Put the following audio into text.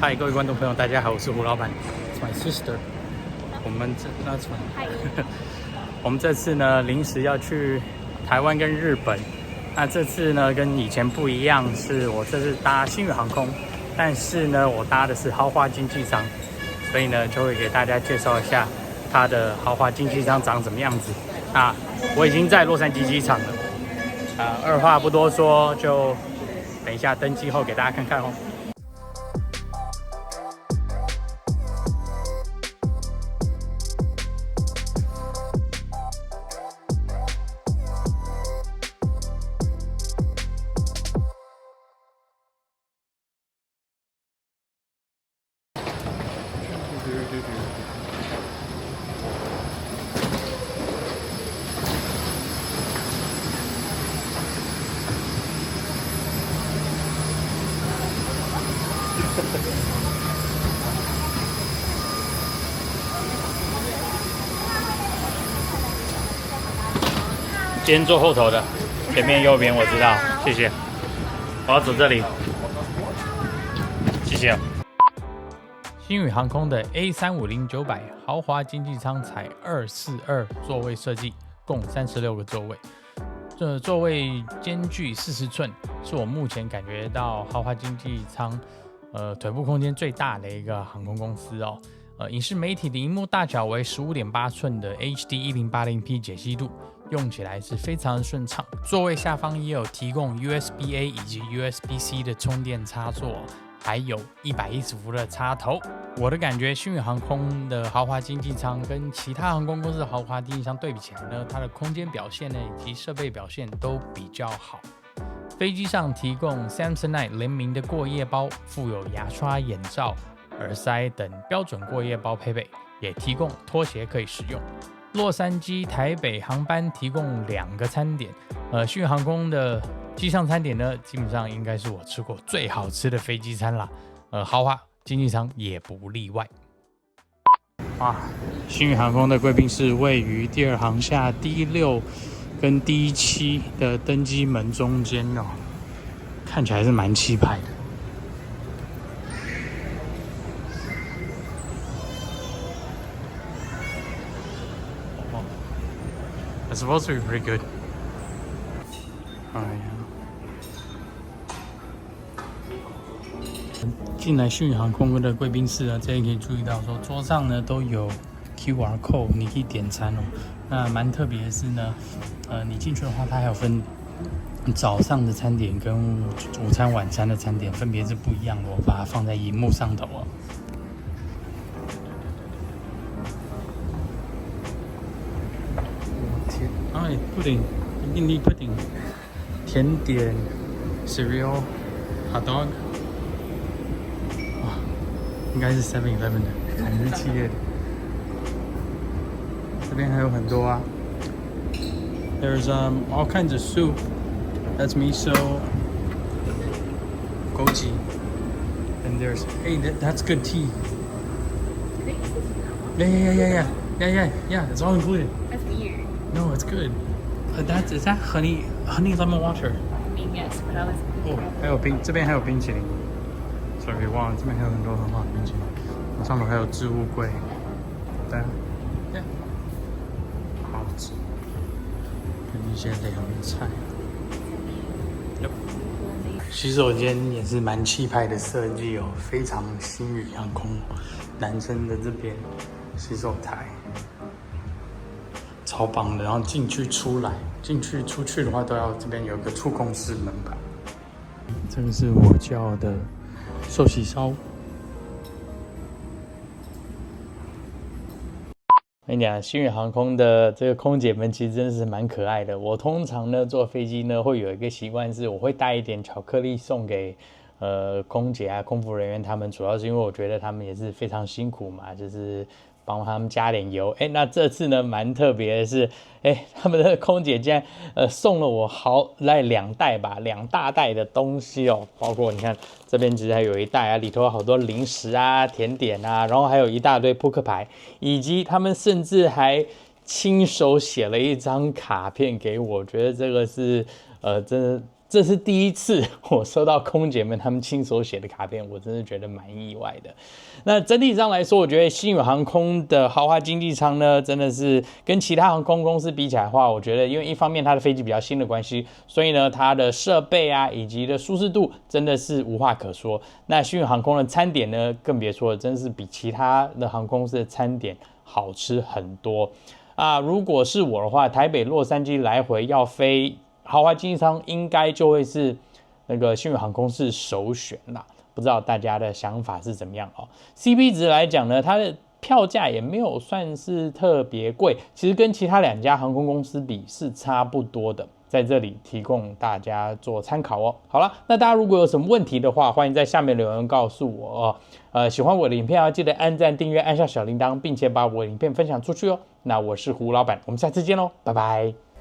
嗨，各位观众朋友，大家好，我是胡老板。It's my sister。我们这次呢，临时要去台湾跟日本。那这次呢，跟以前不一样，是我这次搭星宇航空，但是呢，我搭的是豪华经济舱，所以呢，就会给大家介绍一下它的豪华经济舱长什么样子。啊，我已经在洛杉矶机场了。二话不多说，就等一下登机后给大家看看哦。今天坐后头的，前面右边我知道，谢谢。我要走这里，谢谢。星宇航空的 A350-900豪华经济舱采242座位设计，共36个座位。这座位间距40寸，是我目前感觉到豪华经济舱腿部空间最大的一个航空公司哦。影视媒体的萤幕大小为15.8寸的 HD 1080p 解析度，用起来是非常的顺畅。座位下方也有提供 USB-A 以及 USB-C 的充电插座，还有110伏的插头。我的感觉，星宇航空的豪华经济舱跟其他航空公司的豪华经济舱对比起来呢，它的空间表现呢以及设备表现都比较好。飞机上提供 Samsonite 联名的过夜包，附有牙刷、眼罩、耳塞等标准过夜包配备，也提供拖鞋可以使用。洛杉矶、台北航班提供2个餐点，星宇航空的机上餐点呢，基本上应该是我吃过最好吃的飞机餐啦。豪华经济舱也不例外。星宇航空的贵宾室位于第2航厦第6跟第7的登机门中间哦，看起来是蛮气派的。It's supposed to be pretty good. 进来星宇航空的贵宾室呢，这里可以注意到说，桌上呢都有 QR code， 你可以点餐哦。那蛮特别的是呢，你进去的话，它还有分早上的餐点跟午餐、晚餐的餐点，分别是不一样的。我把它放在荧幕上头哦。pudding， 印尼 pudding， 甜点 cereal hot dog， 应该是 7-Eleven 的，还是企业的。这边还有很多啊。There's all kinds of soup. That's miso, goji, and there's that's good tea. Yeah. It's all included. That's weird. No, it's good. Is that honey lemon water? I mean, yes, but I was. 还有这边还有冰淇淋。Sorry， 忘了，这边还有很多很好的冰淇淋。上头还有置物柜。对啊，好吃。跟一些凉菜。洗手间也是蛮气派的设计哦，非常星宇航空。男生的这边洗手台。超棒的，然后进去出去的话都要这边有一个触控式门板。这个是我叫的寿喜烧。我跟你讲，星宇航空的这个空姐们其实真的是蛮可爱的。我通常呢坐飞机呢会有一个习惯是，我会带一点巧克力送给空姐啊、空服人员他们，主要是因为我觉得他们也是非常辛苦嘛，就是帮他们加点油。那这次呢蛮特别的是，他们的空姐竟然送了我2大袋的东西哦，包括你看这边其实还有一袋啊，里头有好多零食啊、甜点啊，然后还有一大堆扑克牌，以及他们甚至还亲手写了一张卡片给我，觉得这个是真的这是第一次我收到空姐们他们亲手写的卡片，我真的觉得蛮意外的。那整体上来说，我觉得星宇航空的豪华经济舱呢，真的是跟其他航空公司比起来的话，我觉得因为一方面它的飞机比较新的关系，所以呢它的设备啊以及的舒适度真的是无话可说。那星宇航空的餐点呢，更别说了，真是比其他的航空公司的餐点好吃很多啊！如果是我的话，台北洛杉矶来回要飞豪华经济舱，应该就会是那个星宇航空是首选啦。不知道大家的想法是怎么样哦 ？CP 值来讲呢，它的票价也没有算是特别贵，其实跟其他2家航空公司比是差不多的。在这里提供大家做参考哦。好了，那大家如果有什么问题的话，欢迎在下面留言告诉我哦。喜欢我的影片要记得按赞、订阅、按下小铃铛，并且把我的影片分享出去哦。那我是胡老板，我们下次见喽，拜拜。